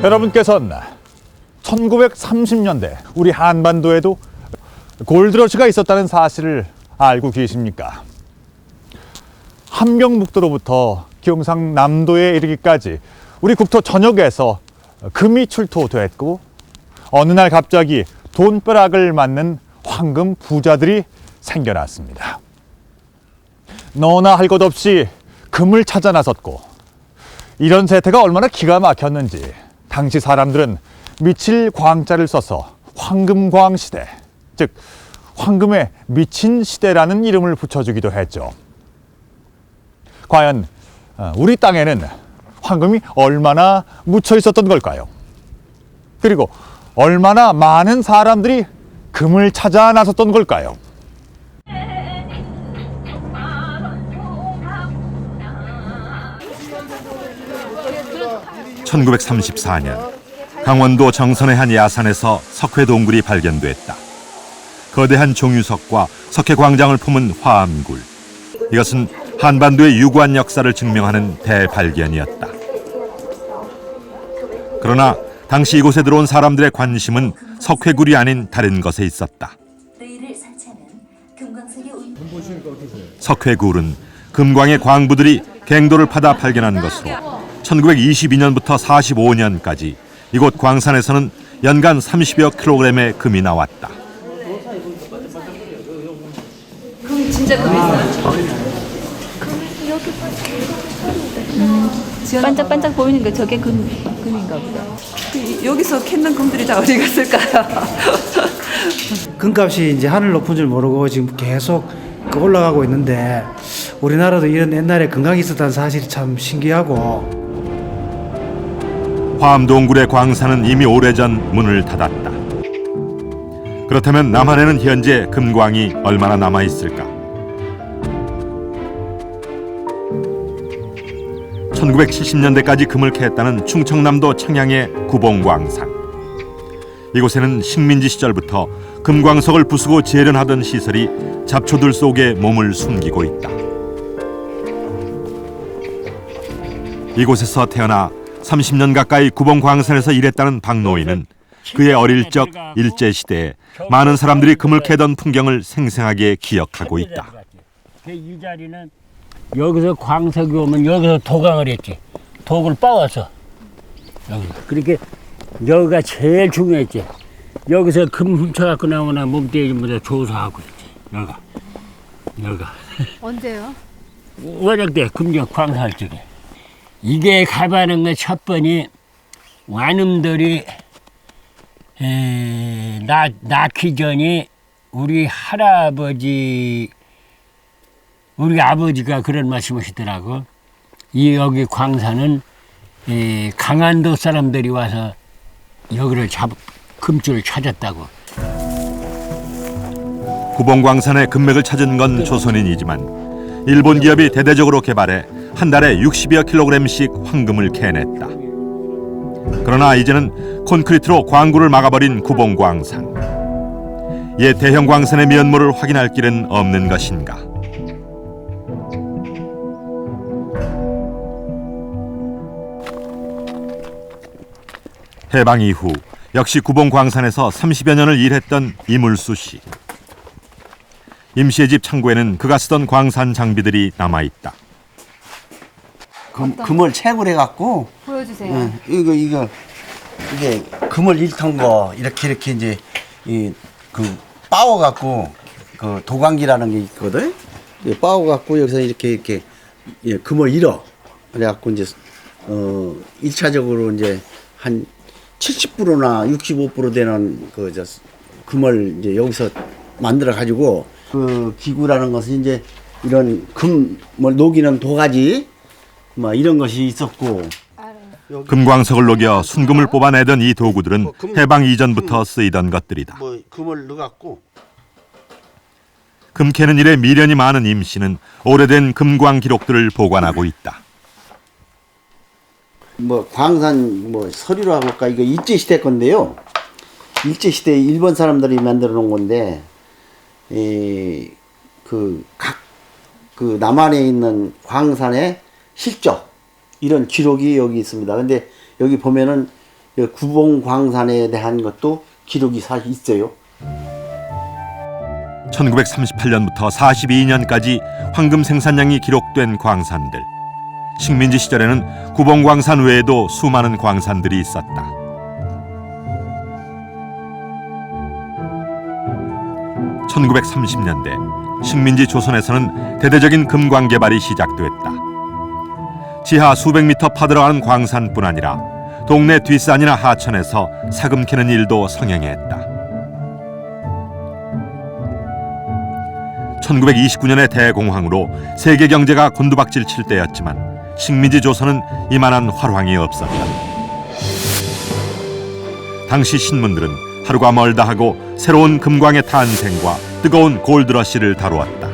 여러분께서는 1930년대 우리 한반도에도 골드러시가 있었다는 사실을 알고 계십니까? 함경북도로부터 경상남도에 이르기까지 우리 국토 전역에서 금이 출토됐고, 어느 날 갑자기 돈벼락을 맞는 황금 부자들이 생겨났습니다. 너나 할 것 없이 금을 찾아 나섰고, 이런 세태가 얼마나 기가 막혔는지 당시 사람들은 미칠 광자를 써서 황금광 시대, 즉 황금에 미친 시대라는 이름을 붙여주기도 했죠. 과연 우리 땅에는 황금이 얼마나 묻혀 있었던 걸까요? 그리고 얼마나 많은 사람들이 금을 찾아 나섰던 걸까요? 1934년 강원도 정선의 한 야산에서 석회동굴이 발견됐다. 거대한 종유석과 석회광장을 품은 화암굴. 이것은 한반도의 유구한 역사를 증명하는 대발견이었다. 그러나 당시 이곳에 들어온 사람들의 관심은 석회굴이 아닌 다른 것에 있었다. 석회굴은 금광의 광부들이 갱도를 파다 발견한 것으로 1922년부터 45년까지 이곳 광산에서는 연간 30여 킬로그램의 금이 나왔다. 금 진짜 금 있어요? 반짝반짝 보이는 게 저게 금인가 보다. 여기서 캤는 금들이 다 어디 갔을까요? 금값이 이제 하늘 높은 줄 모르고 지금 계속 올라가고 있는데, 우리나라도 이런 옛날에 금강이 있었다는 사실이 참 신기하고. 화암동굴의 광산은 이미 오래전 문을 닫았다. 그렇다면 남한에는 현재 금광이 얼마나 남아있을까? 1970년대까지 금을 캐했다는 충청남도 청양의 구봉광산. 이곳에는 식민지 시절부터 금광석을 부수고 재련하던 시설이 잡초들 속에 몸을 숨기고 있다. 이곳에서 태어나 30년 가까이 구봉광산에서 일했다는 박노인은 그의 어릴 적 일제시대에 많은 사람들이 금을 캐던 풍경을 생생하게 기억하고 있다. 이 자리는 여기서 광석이 오면 여기서 도강을 했지. 독을 빻아서 여기서. 그렇게 여기가 제일 중요했지. 여기서 금 훔쳐갖고 나오나 몸뚱이보다 조사하고 있지. 여기가. 언제요? 원작 때 금경 광사할 적에. 이게 가봐는 거 첫 번이 완음들이 낳기 전에 우리 할아버지, 우리 아버지가 그런 말씀하시더라고. 여기 광산은 강한도 사람들이 와서 여기를 금줄을 찾았다고. 구봉광산의 금맥을 찾은 건 조선인이지만 일본 기업이 대대적으로 개발해 한 달에 60여 킬로그램씩 황금을 캐냈다. 그러나 이제는 콘크리트로 광구를 막아버린 구봉광산. 옛 대형 광산의 면모를 확인할 길은 없는 것인가? 해방 이후 역시 구봉광산에서 30여 년을 일했던 이물수 씨. 임 씨의 집 창고에는 그가 쓰던 광산 장비들이 남아있다. 금을 채굴 해갖고 보여주세요. 이게 금을 잃던 거 이렇게 이제 빻아갖고 그 도광기라는 게 있거든. 빻아갖고 여기서 이렇게 금을 잃어. 그래갖고 이제 1차적으로 이제 한 70%나 65% 되는 금을 이제 여기서 만들어 가지고, 그 기구라는 것은 이제 이런 금을 녹이는 도가지 뭐 이런 것이 있었고. 금광석을 녹여 순금을 뽑아내던 이 도구들은 해방 이전부터 쓰이던 것들이다. 금을 넣어갖고 금 캐는 일에 미련이 많은 임 씨는 오래된 금광 기록들을 보관하고 있다. 광산 서류로 할까, 이거 일제 시대 건데요. 일제 시대 일본 사람들이 만들어 놓은 건데, 각 남한에 있는 광산의 실적 이런 기록이 여기 있습니다. 근데 여기 보면은 구봉광산에 대한 것도 기록이 사실 있어요. 1938년부터 42년까지 황금 생산량이 기록된 광산들. 식민지 시절에는 구봉광산 외에도 수많은 광산들이 있었다. 1930년대 식민지 조선에서는 대대적인 금광 개발이 시작됐다. 지하 수백 미터 파들어가는 광산뿐 아니라 동네 뒷산이나 하천에서 사금 캐는 일도 성행했다. 1929년의 대공황으로 세계 경제가 곤두박질 칠 때였지만 식민지 조선은 이만한 활황이 없었다. 당시 신문들은 하루가 멀다 하고 새로운 금광의 탄생과 뜨거운 골드러시를 다루었다.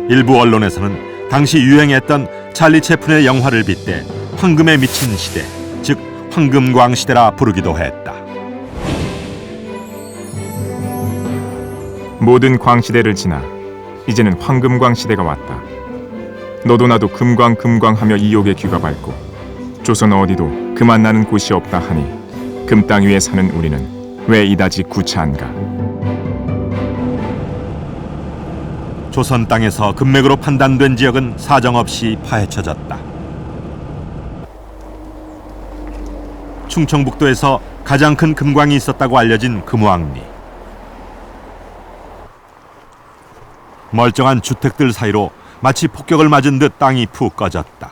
일부 언론에서는 당시 유행했던 찰리 채플린의 영화를 빗대 황금에 미친 시대, 즉 황금광 시대라 부르기도 했다. 모든 광시대를 지나 이제는 황금광 시대가 왔다. 너도 나도 금광 하며 이욕의 귀가 밝고 조선 어디도 그만 나는 곳이 없다 하니 금 땅 위에 사는 우리는 왜 이다지 구차한가. 조선 땅에서 금맥으로 판단된 지역은 사정없이 파헤쳐졌다. 충청북도에서 가장 큰 금광이 있었다고 알려진 금왕리. 멀쩡한 주택들 사이로 마치 폭격을 맞은 듯 땅이 푹 꺼졌다.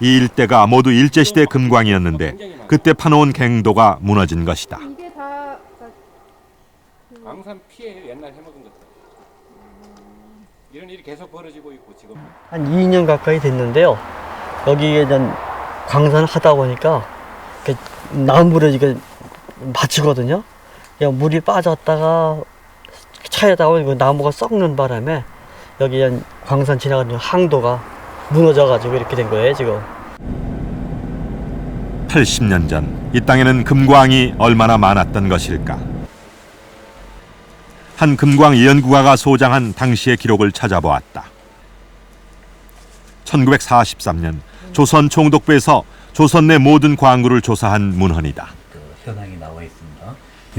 이 일대가 모두 일제시대 금광이었는데 그때 파놓은 갱도가 무너진 것이다. 이게 다 광산 피해 옛날 해먹은 것들. 이런 일이 계속 벌어지고 있고 지금. 한 2년 가까이 됐는데요. 여기에 대한 광산을 하다 보니까 나무를 이게 받치거든요. 그냥 물이 빠졌다가 차에다가 보니까 나무가 썩는 바람에 여기 광산 지나가는 항도가 무너져가지고 이렇게 된 거예요 지금. 80년 전 이 땅에는 금광이 얼마나 많았던 것일까. 한 금광 연구가가 소장한 당시의 기록을 찾아보았다. 1943년 조선 총독부에서 조선 내 모든 광구를 조사한 문헌이다. 현황이 나와 있습니다.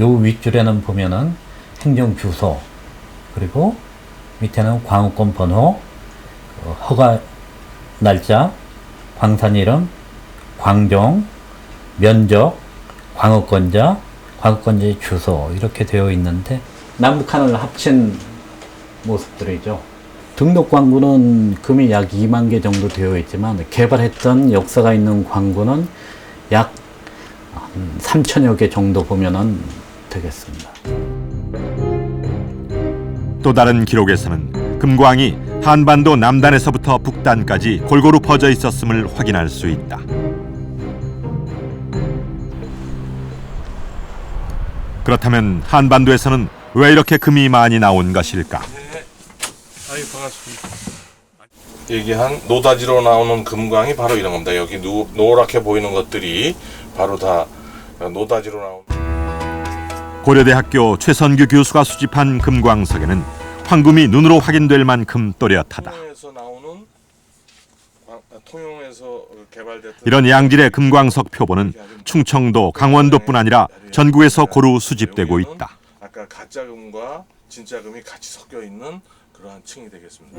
요 윗줄에는 보면은 행정 주소, 그리고 밑에는 광우권 번호, 허가 날짜, 광산 이름, 광종, 면적, 광업권자, 광업권자의 주소 이렇게 되어 있는데 남북한을 합친 모습들이죠. 등록 광구는 금이 약 2만 개 정도 되어 있지만 개발했던 역사가 있는 광구는 약 3천여 개 정도 보면은 되겠습니다. 또 다른 기록에서는 금광이 한반도 남단에서부터 북단까지 골고루 퍼져 있었음을 확인할 수 있다. 그렇다면 한반도에서는 왜 이렇게 금이 많이 나온 것일까? 아유, 반갑습니다. 얘기한 노다지로 나오는 금광이 바로 이런 겁니다. 여기 노랗게 보이는 것들이 바로 다 노다지로 나온. 고려대학교 최선규 교수가 수집한 금광석에는 황금이 눈으로 확인될 만큼 또렷하다. 이런 양질의 금광석 표본은 충청도, 강원도뿐 아니라 전국에서 고루 수집되고 있다. 아까 가짜 금과 진짜 금이 같이 섞여 있는 그러한 층이 되겠습니다.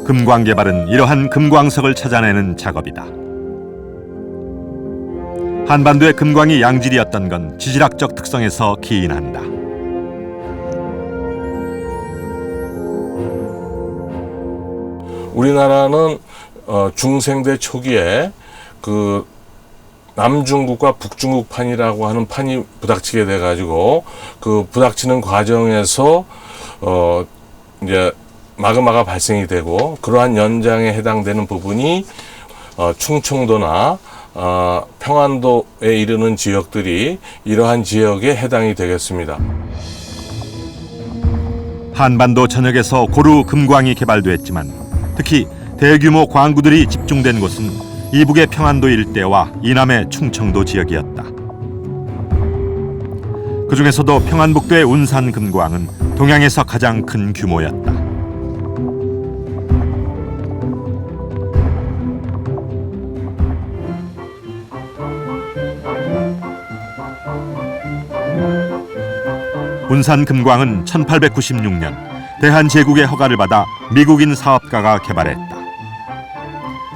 금광 개발은 이러한 금광석을 찾아내는 작업이다. 한반도의 금광이 양질이었던 건 지질학적 특성에서 기인한다. 우리나라는 중생대 초기에 그 남중국과 북중국판이라고 하는 판이 부닥치게 돼가지고 그 부닥치는 과정에서 이제 마그마가 발생이 되고 그러한 연장에 해당되는 부분이 충청도나 평안도에 이르는 지역들이 이러한 지역에 해당이 되겠습니다. 한반도 전역에서 고루 금광이 개발됐지만 특히 대규모 광구들이 집중된 곳은 이북의 평안도 일대와 이남의 충청도 지역이었다. 그 중에서도 평안북도의 운산 금광은 동양에서 가장 큰 규모였다. 운산 금광은 1896년 대한제국의 허가를 받아 미국인 사업가가 개발했다.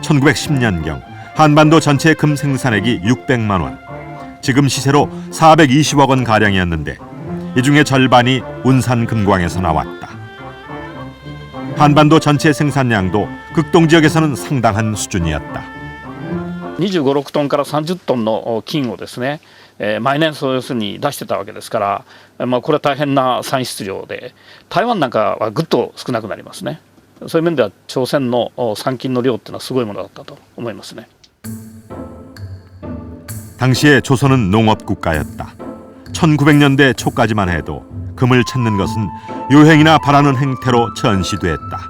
1910년경 한반도 전체 금 생산액이 600만 원, 지금 시세로 420억 원 가량이었는데 이 중에 절반이 운산 금광에서 나왔다. 한반도 전체 생산량도 극동 지역에서는 상당한 수준이었다. 25、6トンから30トンの金をですね、毎年そういうふうに出してたわけですから、これは大変な産出量で、台湾なんかはぐっと少なくなりますね。そういう面では朝鮮の産金の量っていうのはすごいものだったと思いますね。 당시에 조선은 농업 국가였다. 1900년대 초까지만 해도 금을 찾는 것은 요행이나 바라는 행태로 전시됐다.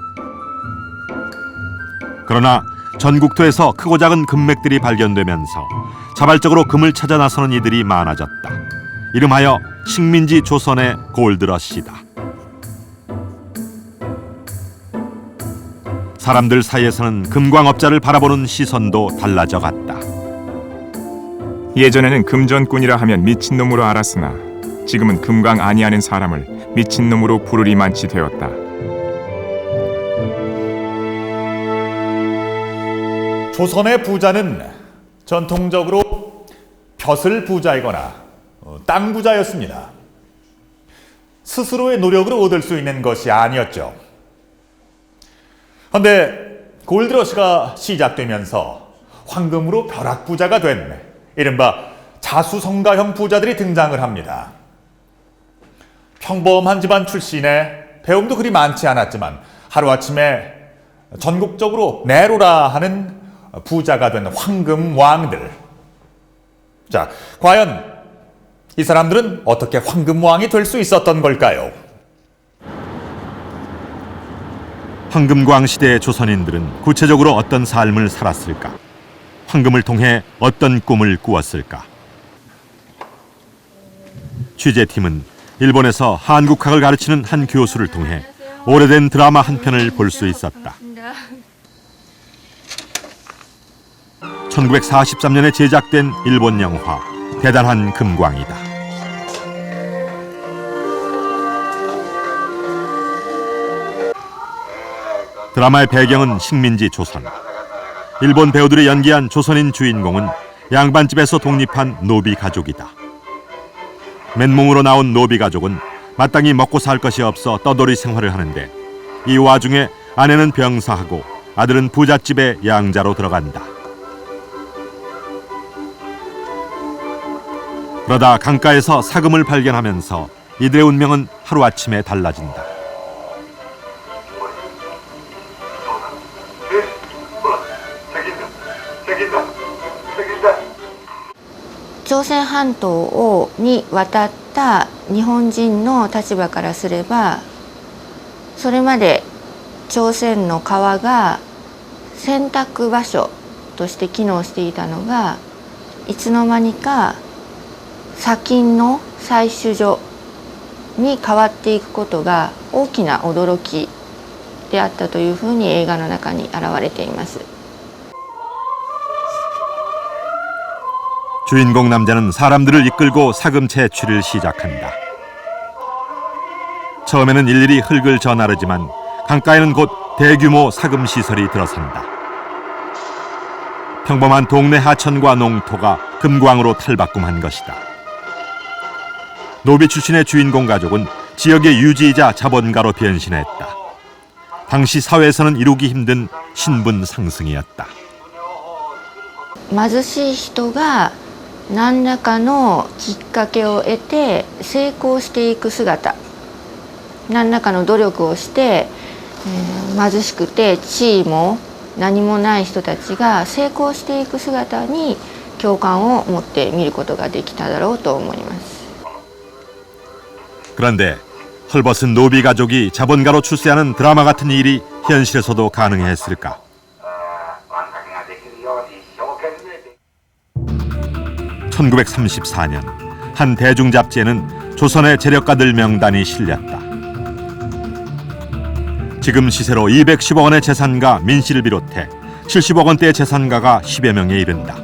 그러나 전국토에서 크고 작은 금맥들이 발견되면서 자발적으로 금을 찾아 나서는 이들이 많아졌다. 이름하여 식민지 조선의 골드러시다. 사람들 사이에서는 금광업자를 바라보는 시선도 달라져 갔다. 예전에는 금전꾼이라 하면 미친놈으로 알았으나 지금은 금광 아니하는 사람을 미친놈으로 부르리 만치 되었다. 조선의 부자는 전통적으로 벼슬 부자이거나 땅 부자였습니다. 스스로의 노력으로 얻을 수 있는 것이 아니었죠. 그런데 골드러시가 시작되면서 황금으로 벼락 부자가 된 이른바 자수성가형 부자들이 등장을 합니다. 평범한 집안 출신에 배움도 그리 많지 않았지만 하루아침에 전국적으로 내로라 하는 부자가 된 황금왕들. 자, 과연 이 사람들은 어떻게 황금왕이 될 수 있었던 걸까요? 황금광 시대의 조선인들은 구체적으로 어떤 삶을 살았을까? 황금을 통해 어떤 꿈을 꾸었을까? 취재팀은 일본에서 한국학을 가르치는 한 교수를 통해 오래된 드라마 한 편을 볼 수 있었다. 1943년에 제작된 일본 영화 대단한 금광이다. 드라마의 배경은 식민지 조선. 일본 배우들이 연기한 조선인 주인공은 양반집에서 독립한 노비 가족이다. 맨몸으로 나온 노비 가족은 마땅히 먹고 살 것이 없어 떠돌이 생활을 하는데 이 와중에 아내는 병사하고 아들은 부잣집에 양자로 들어간다. 그러다 강가에서 사금을 발견하면서 이들의 운명은 하루아침에 달라진다. 朝鮮半島に渡った日本人の立場からすれば、それまで朝鮮の川が洗濯場所として機能していたのが、いつの間にか砂金の採取所に変わっていくことが大きな驚きであったというふうに映画の中に表れています。 주인공 남자는 사람들을 이끌고 사금 채취를 시작한다. 처음에는 일일이 흙을 져나르지만 강가에는 곧 대규모 사금 시설이 들어선다. 평범한 동네 하천과 농토가 금광으로 탈바꿈한 것이다. 노비 출신의 주인공 가족은 지역의 유지이자 자본가로 변신했다. 당시 사회에서는 이루기 힘든 신분 상승이었다. 貧しい人が何らかのきっかけを得て成功していく姿、何らかの努力をして、貧しくて地位も何もない人たちが成功していく姿に共感を持って見ることができただろうと思います。 그런데 헐벗은 노비 가족이 자본가로 출세하는 드라마 같은 일이 현실에서도 가능했을까? (1934년) 한 대중 잡지에는 조선의 재력가들 명단이 실렸다. 지금 시세로 210억 원의 재산가 민씨를 비롯해 70억 원대의 재산가가 10여 명에 이른다.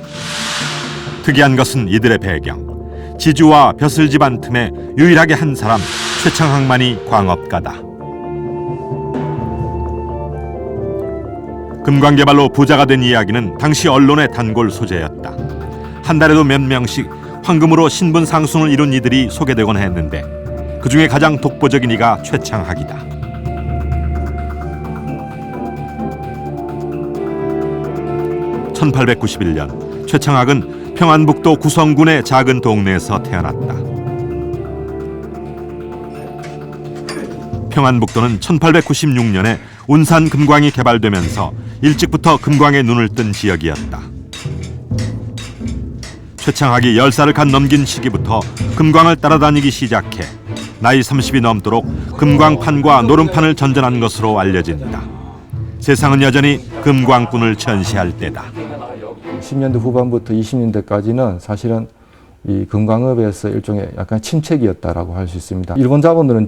특이한 것은 이들의 배경. 지주와 벼슬 집안 틈에 유일하게 한 사람 최창학만이 광업가다. 금광 개발로 부자가 된 이야기는 당시 언론의 단골 소재였다. 한 달에도 몇 명씩 황금으로 신분 상승을 이룬 이들이 소개되곤 했는데 그중에 가장 독보적인 이가 최창학이다. 1891년 최창학은 평안북도 구성군의 작은 동네에서 태어났다. 평안북도는 1896년에 운산 금광이 개발되면서 일찍부터 금광에 눈을 뜬 지역이었다. 최창학이 10살을 갓 넘긴 시기부터 금광을 따라다니기 시작해 나이 30이 넘도록 금광판과 노름판을 전전한 것으로 알려진다. 세상은 여전히 금광꾼을 전시할 때다. 10년대 후반부터 20년대까지는 사실은 이 금광업에서 일종의 약간 침체기였다라고 할 수 있습니다. 일본 자본들은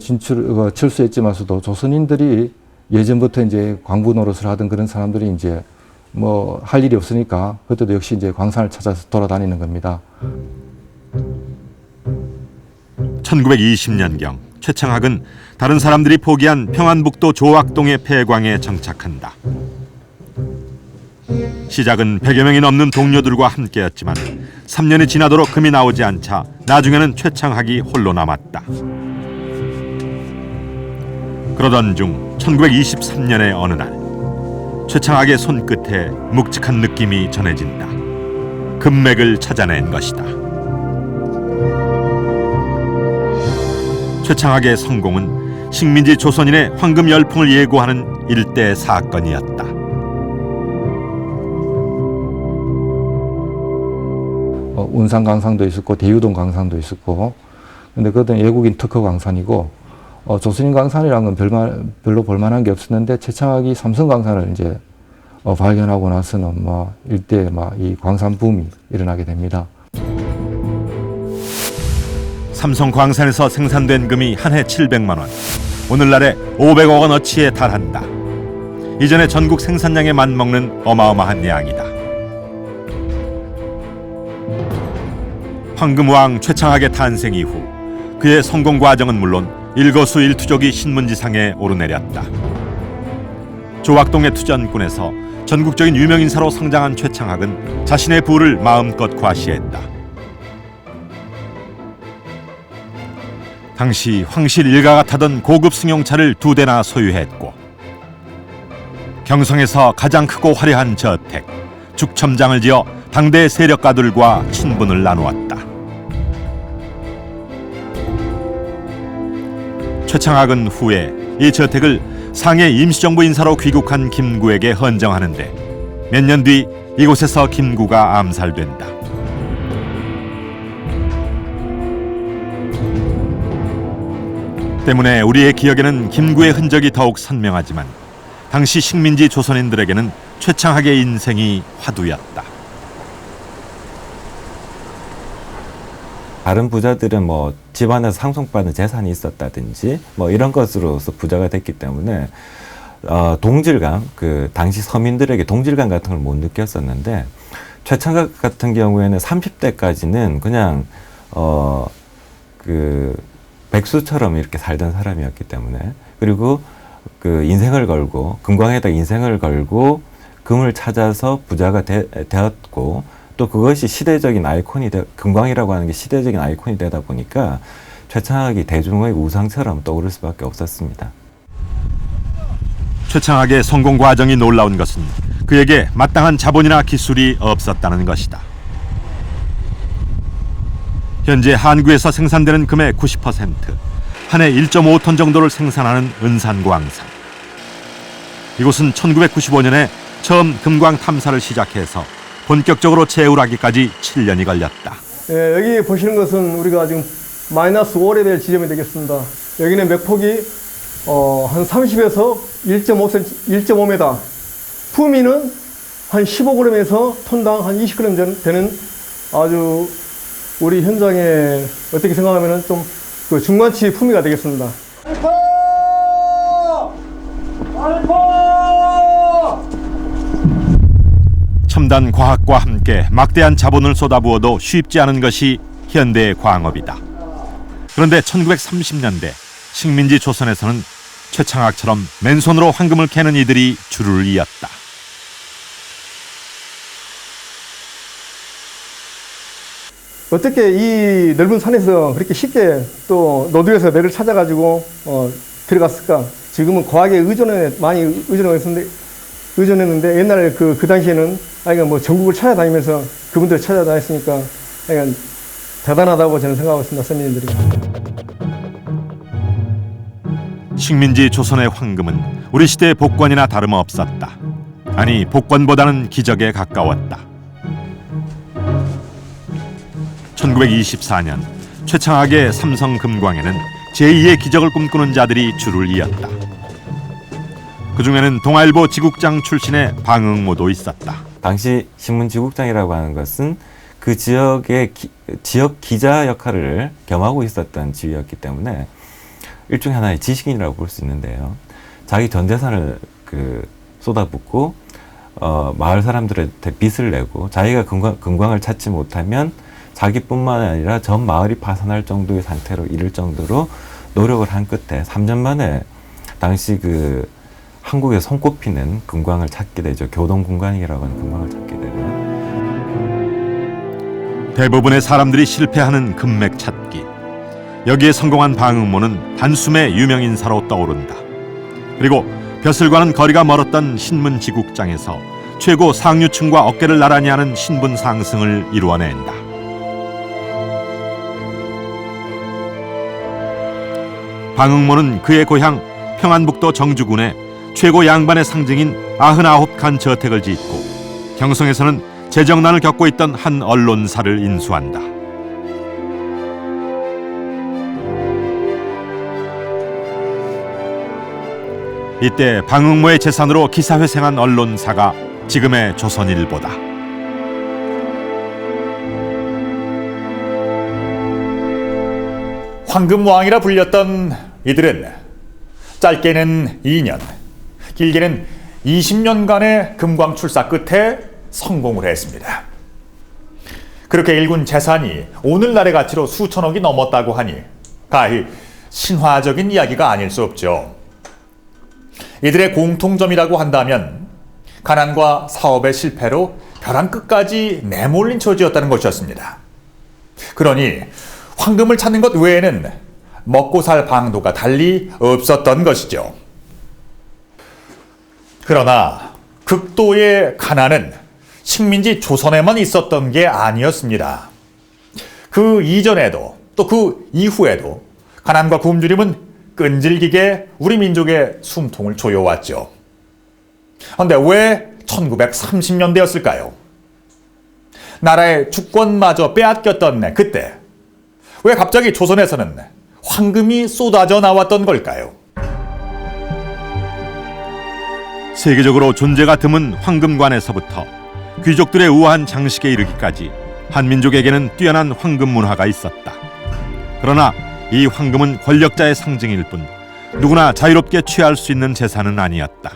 철수했지만서도 조선인들이 예전부터 이제 광부 노릇을 하던 그런 사람들이 이제 뭐 할 일이 없으니까 그때도 역시 이제 광산을 찾아서 돌아다니는 겁니다. 1920년경 최창학은 다른 사람들이 포기한 평안북도 조악동의 폐광에 정착한다. 시작은 100여 명이 넘는 동료들과 함께였지만 3년이 지나도록 금이 나오지 않자 나중에는 최창학이 홀로 남았다. 그러던 중 1923년의 어느 날 최창학의 손끝에 묵직한 느낌이 전해진다. 금맥을 찾아낸 것이다. 최창학의 성공은 식민지 조선인의 황금 열풍을 예고하는 일대 사건이었다. 운산 광산도 있었고 대유동 광산도 있었고, 근데 그것은 외국인 특허 광산이고 조선인 광산이라는 건 별로 볼만한 게 없었는데 최창학이 삼성 광산을 이제 발견하고 나서는 일대 이 광산 붐이 일어나게 됩니다. 삼성 광산에서 생산된 금이 한 해 700만 원, 오늘날에 500억 원어치에 달한다. 이전에 전국 생산량에 맞먹는 어마어마한 양이다. 황금왕 최창학의 탄생 이후 그의 성공 과정은 물론 일거수일투족이 신문지상에 오르내렸다. 조악동의 투전꾼에서 전국적인 유명인사로 성장한 최창학은 자신의 부를 마음껏 과시했다. 당시 황실 일가가 타던 고급 승용차를 2대나 소유했고 경성에서 가장 크고 화려한 저택, 죽첨장을 지어 당대 세력가들과 친분을 나누었다. 최창학은 후에 이 저택을 상해 임시정부 인사로 귀국한 김구에게 헌정하는데 몇 년 뒤 이곳에서 김구가 암살된다. 때문에 우리의 기억에는 김구의 흔적이 더욱 선명하지만 당시 식민지 조선인들에게는 최창학의 인생이 화두였다. 다른 부자들은 뭐 집안에서 상속받은 재산이 있었다든지 뭐 이런 것으로서 부자가 됐기 때문에 동질감, 그 당시 서민들에게 동질감 같은 걸 못 느꼈었는데 최창학 같은 경우에는 30대까지는 그냥 그 백수처럼 이렇게 살던 사람이었기 때문에, 그리고 그 인생을 걸고 금광에다 인생을 걸고 금을 찾아서 부자가 되었고, 또 그것이 시대적인 아이콘이 금광이라고 하는 게 시대적인 아이콘이 되다 보니까 최창학이 대중의 우상처럼 떠오를 수밖에 없었습니다. 최창학의 성공 과정이 놀라운 것은 그에게 마땅한 자본이나 기술이 없었다는 것이다. 현재 한국에서 생산되는 금의 90%, 한 해 1.5톤 정도를 생산하는 은산광산. 이곳은 1995년에 처음 금광 탐사를 시작해서 본격적으로 채굴하기까지 7년이 걸렸다. 예, 여기 보시는 것은 우리가 지금 마이너스 5 레벨 지점이 되겠습니다. 여기는 맥폭이 한 30에서 1.5m, 품위는 한 15g에서 톤당 한 20g 되는 아주 우리 현장에 어떻게 생각하면 좀 그 중간치 품위가 되겠습니다. 첨단 과학과 함께 막대한 자본을 쏟아부어도 쉽지 않은 것이 현대의 광업이다. 그런데 1930년대 식민지 조선에서는 최창학처럼 맨손으로 황금을 캐는 이들이 줄을 이었다. 어떻게 이 넓은 산에서 그렇게 쉽게 또 노드에서 맥을 찾아가지고 들어갔을까? 지금은 과학에 많이 의존했는데 옛날에 그 당시에는 아이가 뭐 전국을 찾아다니면서 그분들 찾아다녔으니까 아이가 대단하다고 저는 생각하고 있습니다. 선생님들이. 식민지 조선의 황금은 우리 시대의 복권이나 다름없었다. 아니, 복권보다는 기적에 가까웠다. 1924년 최창학의 삼성금광에는 제2의 기적을 꿈꾸는 자들이 줄을 이었다. 그중에는 동아일보 지국장 출신의 방응모도 있었다. 당시 신문지국장이라고 하는 것은 그 지역의 지역 기자 역할을 겸하고 있었던 지위였기 때문에 일종의 하나의 지식인이라고 볼 수 있는데요. 자기 전 재산을 쏟아붓고 마을 사람들한테 빚을 내고 자기가 금광을 찾지 못하면 자기뿐만 아니라 전 마을이 파산할 정도의 상태로 이를 정도로 노력을 한 끝에 3년 만에 당시 한국에 손꼽히는 금광을 찾게 되죠. 교동금광이라고 하는 금광을 찾게 되고요. 대부분의 사람들이 실패하는 금맥 찾기. 여기에 성공한 방응모는 단숨에 유명인사로 떠오른다. 그리고 벼슬과는 거리가 멀었던 신문지국장에서 최고 상류층과 어깨를 나란히 하는 신분 상승을 이루어낸다. 방응모는 그의 고향 평안북도 정주군에 최고 양반의 상징인 99칸 저택을 짓고 경성에서는 재정난을 겪고 있던 한 언론사를 인수한다. 이때 방응모의 재산으로 기사회생한 언론사가 지금의 조선일보다. 황금왕이라 불렸던 이들은 짧게는 2년, 길게는 20년간의 금광 출사 끝에 성공을 했습니다. 그렇게 일군 재산이 오늘날의 가치로 수천억이 넘었다고 하니 가히 신화적인 이야기가 아닐 수 없죠. 이들의 공통점이라고 한다면 가난과 사업의 실패로 벼랑 끝까지 내몰린 처지였다는 것이었습니다. 그러니 황금을 찾는 것 외에는 먹고 살 방도가 달리 없었던 것이죠. 그러나 극도의 가난은 식민지 조선에만 있었던 게 아니었습니다. 그 이전에도 또 그 이후에도 가난과 굶주림은 끈질기게 우리 민족의 숨통을 조여왔죠. 그런데 왜 1930년대였을까요? 나라의 주권마저 빼앗겼던 그때 왜 갑자기 조선에서는 황금이 쏟아져 나왔던 걸까요? 세계적으로 존재가 드문 황금관에서부터 귀족들의 우아한 장식에 이르기까지 한민족에게는 뛰어난 황금 문화가 있었다. 그러나 이 황금은 권력자의 상징일 뿐 누구나 자유롭게 취할 수 있는 재산은 아니었다.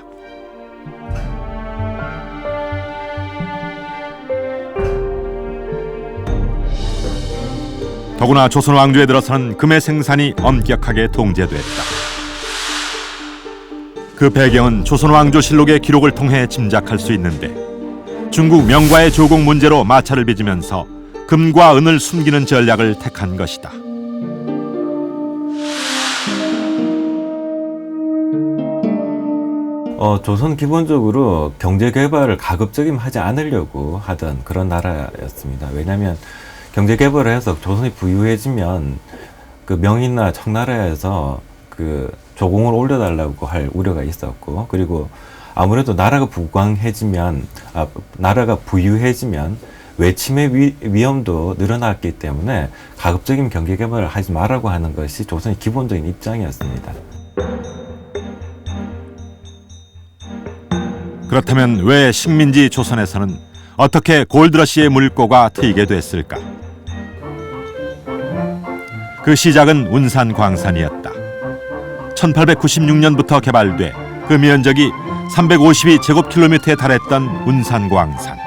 더구나 조선 왕조에 들어서는 금의 생산이 엄격하게 통제됐다. 그 배경은 조선 왕조실록의 기록을 통해 짐작할 수 있는데 중국 명과의 조공 문제로 마찰을 빚으면서 금과 은을 숨기는 전략을 택한 것이다. 조선 기본적으로 경제 개발을 가급적이면 하지 않으려고 하던 그런 나라였습니다. 왜냐하면 경제 개발을 해서 조선이 부유해지면 그 명이나 청나라에서 그 조공을 올려달라고 할 우려가 있었고, 그리고 아무래도 나라가 나라가 부유해지면 외침의 위험도 늘어났기 때문에 가급적이면 경제 개발을 하지 말라고 하는 것이 조선의 기본적인 입장이었습니다. 그렇다면 왜 식민지 조선에서는 어떻게 골드러시의 물꼬가 트이게 됐을까? 그 시작은 운산 광산이었다. 1896년부터 개발돼 그 면적이 352제곱킬로미터에 달했던 운산 광산.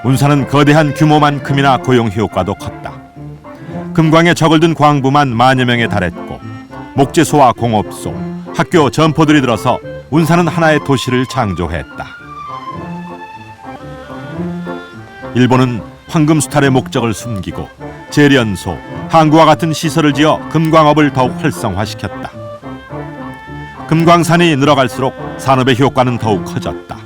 운산은 거대한 규모만큼이나 고용 효과도 컸다. 금광에 적을 든 광부만 만여 명에 달했고 목재소와 공업소, 학교 점포들이 들어서 운사는 하나의 도시를 창조했다. 일본은 황금 수탈의 목적을 숨기고 재련소, 항구와 같은 시설을 지어 금광업을 더욱 활성화시켰다. 금광산이 늘어갈수록 산업의 효과는 더욱 커졌다.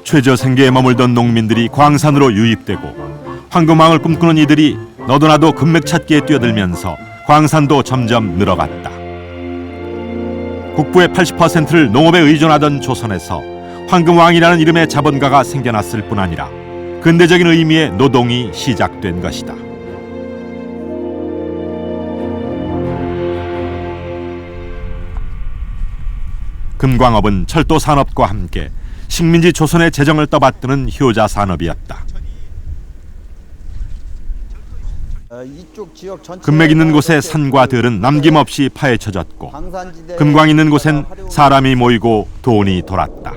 최저 생계에 머물던 농민들이 광산으로 유입되고 황금왕을 꿈꾸는 이들이 너도나도 금맥 찾기에 뛰어들면서 광산도 점점 늘어갔다. 국부의 80%를 농업에 의존하던 조선에서 황금왕이라는 이름의 자본가가 생겨났을 뿐 아니라 근대적인 의미의 노동이 시작된 것이다. 금광업은 철도 산업과 함께 식민지 조선의 재정을 떠받드는 효자 산업이었다. 금맥 있는 곳의 산과 들은 남김없이 파헤쳐졌고 금광 있는 곳엔 사람이 모이고 돈이 돌았다.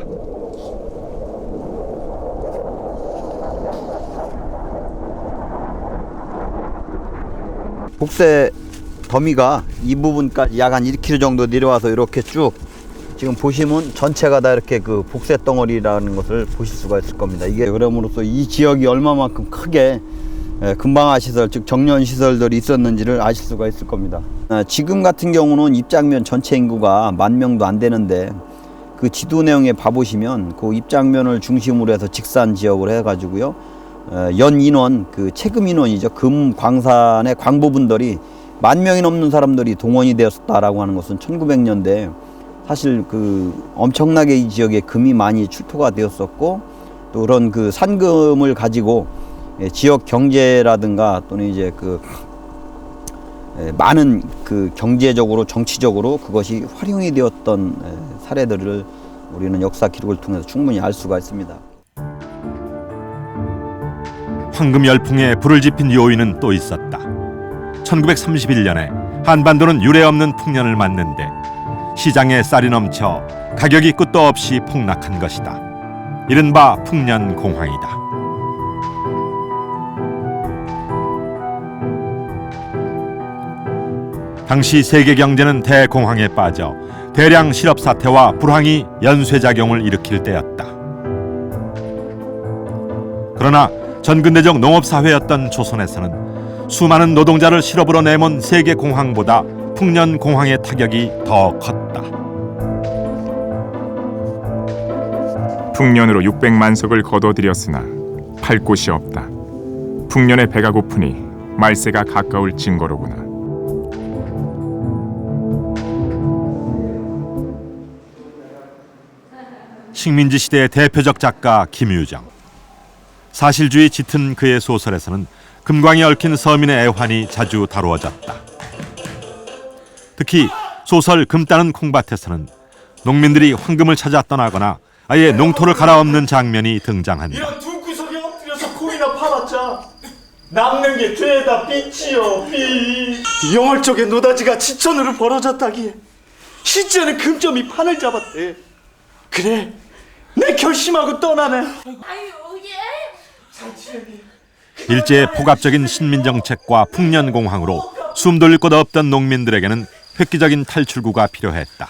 복세 더미가 이 부분까지 약 한 1km 정도 내려와서 이렇게 쭉 지금 보시면 전체가 다 이렇게 그 복세 덩어리라는 것을 보실 수가 있을 겁니다. 이게 그럼으로써 이 지역이 얼마만큼 크게 금방화 시설, 즉 정년 시설들이 있었는지를 아실 수가 있을 겁니다. 지금 같은 경우는 입장면 전체 인구가 10,000명도 안 되는데 그 지도 내용에 봐보시면 그 입장면을 중심으로 해서 직산 지역을 해가지고요. 연 인원, 그 체금 인원이죠. 금 광산의 광부분들이 10,000명이 넘는 사람들이 동원이 되었다라고 하는 것은 1900년대 사실 그 엄청나게 이 지역에 금이 많이 출토가 되었었고 또 그런 그 산금을 가지고 지역 경제라든가 또는 이제 그 많은 그 경제적으로 정치적으로 그것이 활용이 되었던 사례들을 우리는 역사 기록을 통해서 충분히 알 수가 있습니다. 황금 열풍에 불을 지핀 요인은 또 있었다. 1931년에 한반도는 유례없는 풍년을 맞는데 시장에 쌀이 넘쳐 가격이 끝도 없이 폭락한 것이다. 이른바 풍년공황이다. 당시 세계 경제는 대공황에 빠져 대량 실업 사태와 불황이 연쇄작용을 일으킬 때였다. 그러나 전근대적 농업사회였던 조선에서는 수많은 노동자를 실업으로 내몬 세계공황보다 풍년공황의 타격이 더 컸다. 풍년으로 600만 석을 거둬들였으나 팔 곳이 없다. 풍년의 배가 고프니 말세가 가까울 징거로구나. 식민지 시대의 대표적 작가 김유정. 사실주의 짙은 그의 소설에서는 금광이 얽힌 서민의 애환이 자주 다루어졌다. 특히 소설 금 따는 콩밭에서는 농민들이 황금을 찾아 떠나거나 아예 농토를 갈아엎는 장면이 등장한다. 이런 두 구석에 엎드려서 콩이나 파봤자 남는 게 죄다 빚이요, 빚. 영월 쪽에 노다지가 지천으로 벌어졌다기에 시지에는 금점이 판을 잡았대. 그래, 내 결심하고 떠나네. 일제의 폭압적인 신민정책과 풍년공황으로 숨 돌릴 곳 없던 농민들에게는 획기적인 탈출구가 필요했다.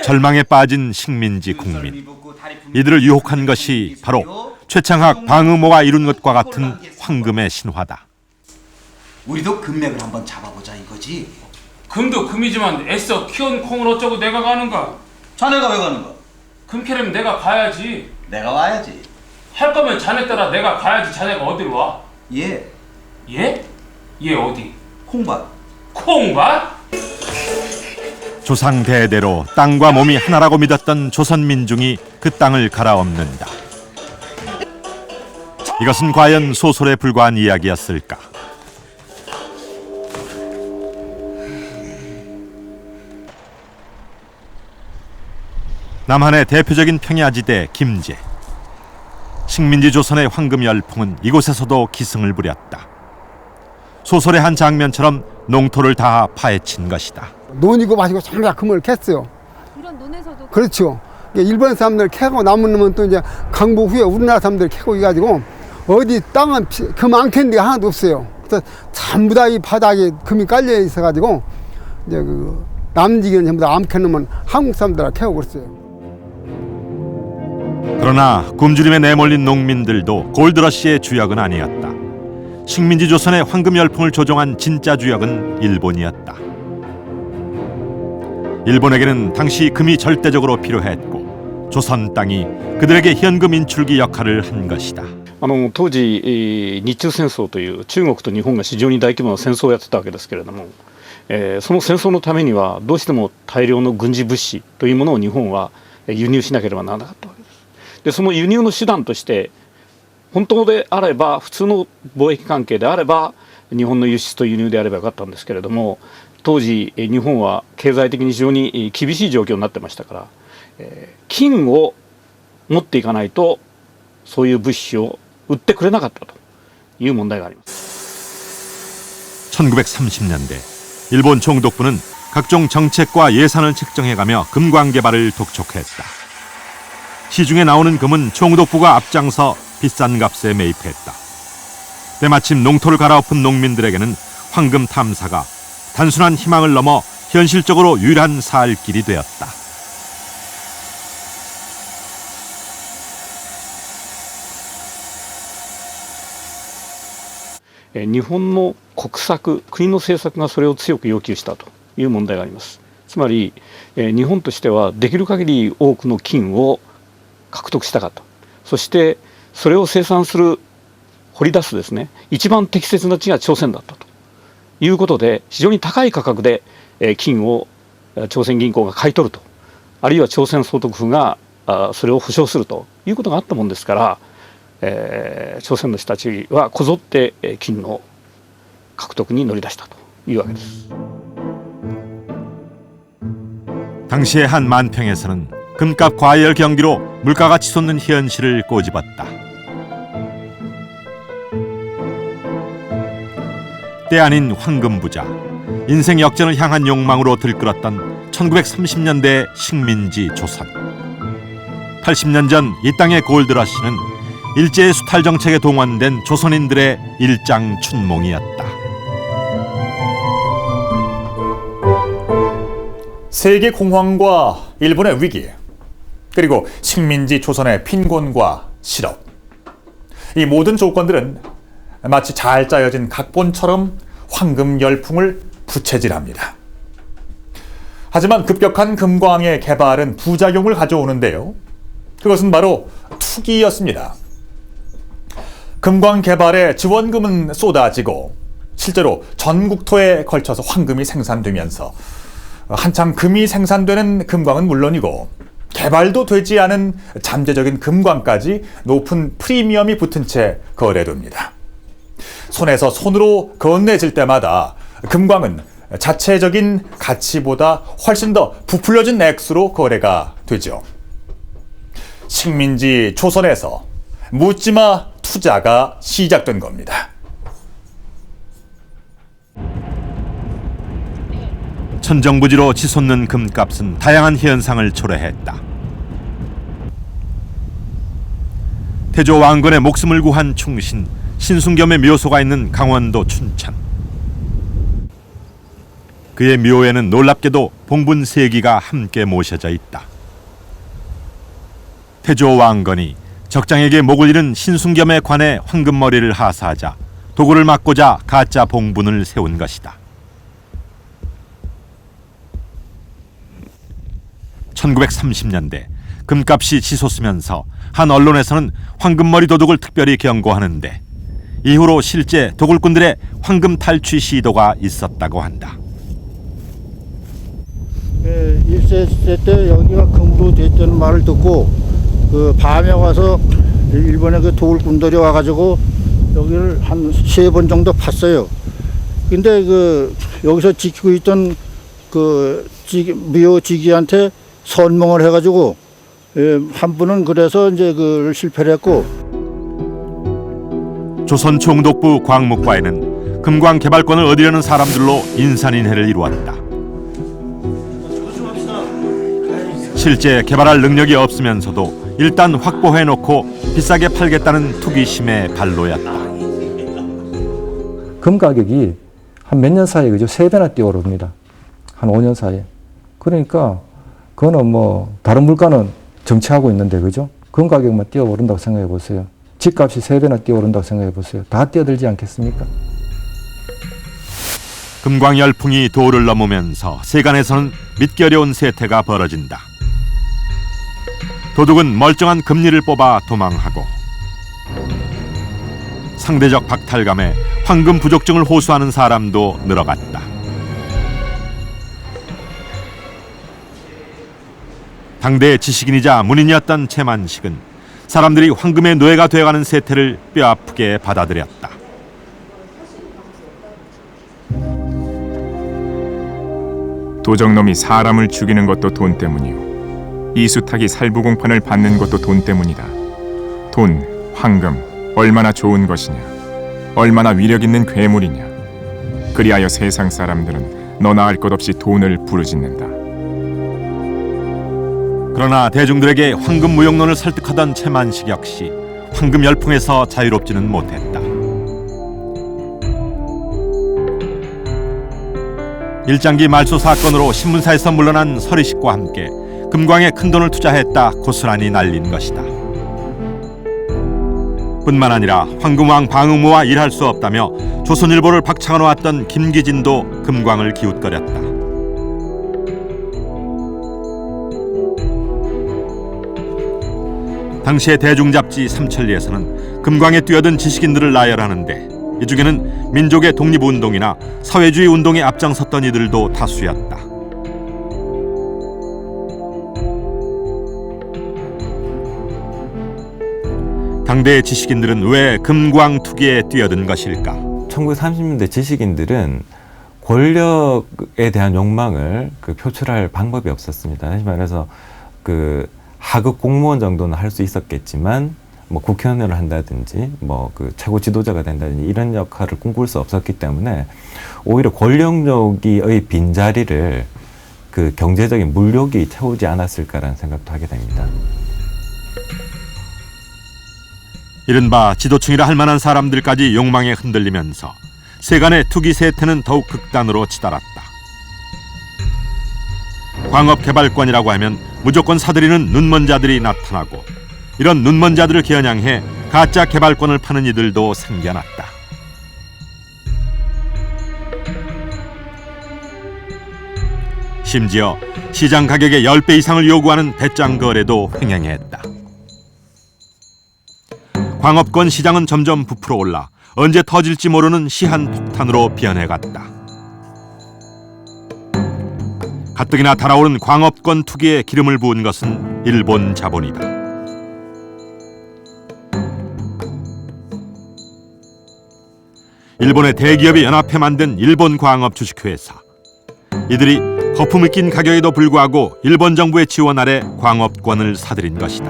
절망에 빠진 식민지 국민. 이들을 유혹한 것이 바로 최창학, 방의모가 이룬 것과 같은 황금의 신화다. 우리도 금맥을 한번 잡아보자 이거지. 금도 금이지만 애써 키운 콩을 어쩌고 내가 가는가? 자네가 왜 가는가? 금 캐려면 내가 가야지. 내가 와야지. 할 거면 자네 따라 내가 가야지. 자네가 어디로 와? 예. 예? 예 어디? 콩밭. 콩밭? 조상 대대로 땅과 몸이 하나라고 믿었던 조선 민중이 그 땅을 갈아엎는다. 이것은 과연 소설에 불과한 이야기였을까? 남한의 대표적인 평야지대 김제. 식민지 조선의 황금 열풍은 이곳에서도 기승을 부렸다. 소설의 한 장면처럼 농토를 다 파헤친 것이다. 논이고 마시고 전부 다 금을 캤어요. 이런 논에서도 그렇죠. 일본 사람들 캐고 남은 놈은 또 이제 강복 후에 우리나라 사람들 캐고 해가지고 어디 땅은 금 안 캔 데가 하나도 없어요. 그래서 전부 다 이 바닥에 금이 깔려 있어가지고 이제 그 남지기는 전부 다 안 캐놓으면 한국 사람들 다 캐고 그랬어요. 그러나 굶주림에 내몰린 농민들도 골드러시의 주역은 아니었다. 식민지 조선의 황금 열풍을 조종한 진짜 주역은 일본이었다. 일본에게는 당시 금이 절대적으로 필요했고 조선 땅이 그들에게 현금 인출기 역할을 한 것이다. 当時、日中戦争という中国と日本が非常に大規模な戦争をやってたわけですけれども、その戦争のためにはどうしても大量の軍事物資というものを日本は輸入しなければならなかったわけです。でその輸入の手段として本当であれば普通の貿易関係であれば日本の輸出と輸入であればよかったんですけれども、当時日本は経済的に非常に厳しい状況になってましたから、金を持っていかないとそういう物資を売ってくれなかったという問題があります。 1930년대 일본 총독부는 각종 정책과 예산을 책정해가며 금광 개발을 독촉했다. 시중에 나오는 금은 총독부가 앞장서 비싼 값에 매입했다. 때마침 농토를 갈아엎은 농민들에게는 황금 탐사가 단순한 희망을 넘어 현실적으로 유일한 살 길이 되었다. 일본の国策、国の政策がそれを強く要求したという問題があります。つまり、日本としてはできる限り多くの金を獲得したかった。そしてそれを生産する、掘り出すですね、一番適切な地が朝鮮だったということで、非常に高い価格で金を朝鮮銀行が買い取ると、あるいは朝鮮総督府がそれを保証するということがあったもんですから、朝鮮の人たちはこぞって金の獲得に乗り出したというわけです。 당시의 한 만평에서는 금값 과열 경기로 물가가 치솟는 현실을 꼬집었다. 때 아닌 황금 부자, 인생 역전을 향한 욕망으로 들끓었던 1930년대 식민지 조선. 80년 전 이 땅의 골드러시는 일제의 수탈 정책에 동원된 조선인들의 일장춘몽이었다. 세계 공황과 일본의 위기, 그리고 식민지 조선의 빈곤과 실업. 이 모든 조건들은 마치 잘 짜여진 각본처럼 황금 열풍을 부채질합니다. 하지만 급격한 금광의 개발은 부작용을 가져오는데요. 그것은 바로 투기였습니다. 금광 개발에 지원금은 쏟아지고 실제로 전국토에 걸쳐서 황금이 생산되면서 한창 금이 생산되는 금광은 물론이고 개발도 되지 않은 잠재적인 금광까지 높은 프리미엄이 붙은 채 거래됩니다. 손에서 손으로 건네질 때마다 금광은 자체적인 가치보다 훨씬 더 부풀려진 액수로 거래가 되죠. 식민지 조선에서 묻지마 투자가 시작된 겁니다. 천정부지로 치솟는 금값은 다양한 현상을 초래했다. 태조 왕건의 목숨을 구한 충신 신순겸의 묘소가 있는 강원도 춘천. 그의 묘에는 놀랍게도 봉분 3기가 함께 모셔져 있다. 태조 왕건이 적장에게 목을 잃은 신순겸에 관해 황금머리를 하사하자 도구를 막고자 가짜 봉분을 세운 것이다. 1930년대 금값이 치솟으면서 한 언론에서는 황금머리 도둑을 특별히 경고하는데 이후로 실제 도굴꾼들의 황금 탈취 시도가 있었다고 한다. 일제 때 여기가 금으로 됐다는 말을 듣고 그 밤에 와서 일본의 그 도굴꾼들이 와가지고 여기를 한 3번 정도 봤어요. 근데 그 여기서 지키고 있던 그 묘지기한테 선몽을 해가지고 한 분은 그래서 이제 그 실패를 했고. 조선 총독부 광목과에는 금광 개발권을 얻으려는 사람들로 인산인해를 이루었다. 실제 개발할 능력이 없으면서도 일단 확보해놓고 비싸게 팔겠다는 투기심의 발로였다. 금 가격이 한 몇 년 사이에 그죠? 3배나 뛰어오릅니다. 한 5년 사이에. 그러니까 그거는 뭐 다른 물가는 정체하고 있는데 그죠? 금 가격만 뛰어오른다고 생각해 보세요. 집값이 3배나 뛰어오른다고 생각해 보세요. 다 뛰어들지 않겠습니까? 금광 열풍이 도를 넘으면서 세간에서는 믿기 어려운 세태가 벌어진다. 도둑은 멀쩡한 금리를 뽑아 도망하고 상대적 박탈감에 황금 부족증을 호소하는 사람도 늘어갔다. 당대의 지식인이자 문인이었던 채만식은 사람들이 황금의 노예가 되어가는 세태를 뼈아프게 받아들였다. 도적놈이 사람을 죽이는 것도 돈 때문이요, 이수탁이 살부공판을 받는 것도 돈 때문이다. 돈, 황금, 얼마나 좋은 것이냐, 얼마나 위력 있는 괴물이냐. 그리하여 세상 사람들은 너나 할 것 없이 돈을 부르짖는다. 그러나 대중들에게 황금 무용론을 설득하던 채만식 역시 황금 열풍에서 자유롭지는 못했다. 일장기 말소 사건으로 신문사에서 물러난 서리식과 함께 금광에 큰돈을 투자했다 고스란히 날린 것이다. 뿐만 아니라 황금왕 방응무와 일할 수 없다며 조선일보를 박차가놓았던 김기진도 금광을 기웃거렸다. 당시의 대중잡지 삼천리에서는 금광에 뛰어든 지식인들을 나열하는데 이 중에는 민족의 독립운동이나 사회주의 운동에 앞장섰던 이들도 다수였다. 당대의 지식인들은 왜 금광 투기에 뛰어든 것일까? 1930년대 지식인들은 권력에 대한 욕망을 표출할 방법이 없었습니다. 다시 말해서 하급 공무원 정도는 할 수 있었겠지만 뭐 국회의원을 한다든지 뭐 최고 지도자가 된다든지 이런 역할을 꿈꿀 수 없었기 때문에 오히려 권력욕의 빈자리를 경제적인 물욕이 채우지 않았을까라는 생각도 하게 됩니다. 이른바 지도층이라 할 만한 사람들까지 욕망에 흔들리면서 세간의 투기 세태는 더욱 극단으로 치달았다. 광업개발권이라고 하면 무조건 사들이는 눈먼 자들이 나타나고 이런 눈먼 자들을 겨냥해 가짜 개발권을 파는 이들도 생겨났다. 심지어 시장 가격의 10배 이상을 요구하는 배짱 거래도 횡행했다. 광업권 시장은 점점 부풀어 올라 언제 터질지 모르는 시한폭탄으로 변해갔다. 가뜩이나 달아오른 광업권 투기에 기름을 부은 것은 일본 자본이다. 일본의 대기업이 연합해 만든 일본 광업 주식회사. 이들이 거품을 낀 가격에도 불구하고 일본 정부의 지원 아래 광업권을 사들인 것이다.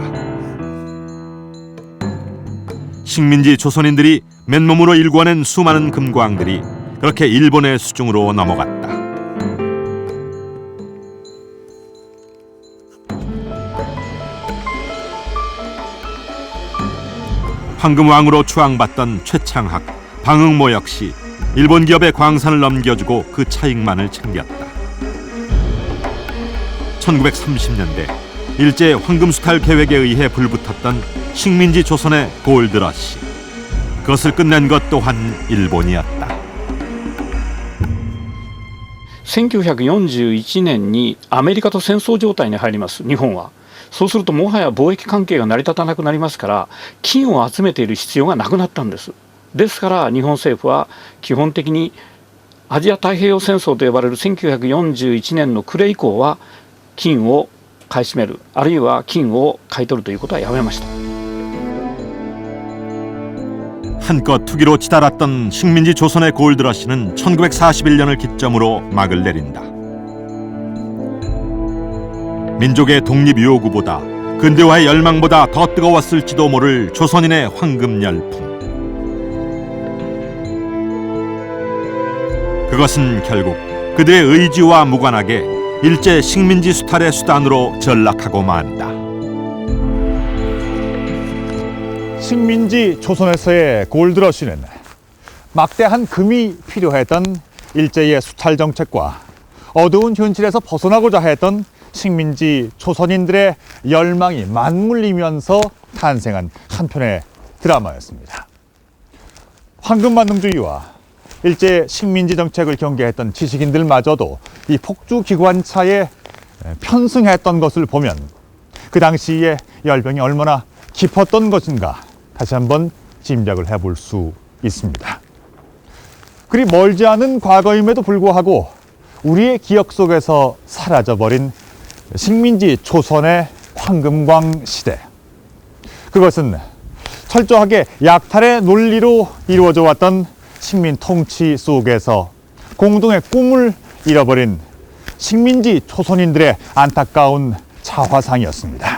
식민지 조선인들이 맨몸으로 일궈낸 수많은 금광들이 그렇게 일본의 수중으로 넘어갔다. 황금왕으로 추앙받던 최창학, 방응모 역시 일본 기업의 광산을 넘겨주고 그 차익만을 챙겼다. 1930년대 일제 황금수탈 계획에 의해 불붙었던 식민지 조선의 골드러시. 그것을 끝낸 것 또한 일본이었다. 1941年にアメリカと戦争状態に入ります日本は。そうするともはや貿易関係が成り立たなくなりますから金を集めている必要がなくなったんです。ですから日本政府は基本的にアジア太平洋戦争と呼ばれる1941年の暮れ以降は金を買い占めるあるいは金を買い取るということはやめました。 한껏 투기로 치달았던 식민지 조선의 골드러시는 1941년을 기점으로 막을 내린다. 민족의 독립 요구보다 근대화의 열망보다 더 뜨거웠을지도 모를 조선인의 황금 열풍. 그것은 결국 그들의 의지와 무관하게 일제 식민지 수탈의 수단으로 전락하고 만다. 식민지 조선에서의 골드러시는 막대한 금이 필요했던 일제의 수탈 정책과 어두운 현실에서 벗어나고자 했던 식민지 조선인들의 열망이 맞물리면서 탄생한 한편의 드라마였습니다. 황금만능주의와 일제 식민지 정책을 경계했던 지식인들마저도 이 폭주기관차에 편승했던 것을 보면 그 당시의 열병이 얼마나 깊었던 것인가 다시 한번 짐작을 해볼 수 있습니다. 그리 멀지 않은 과거임에도 불구하고 우리의 기억 속에서 사라져버린 식민지 조선의 황금광 시대. 그것은 철저하게 약탈의 논리로 이루어져 왔던 식민 통치 속에서 공동의 꿈을 잃어버린 식민지 조선인들의 안타까운 자화상이었습니다.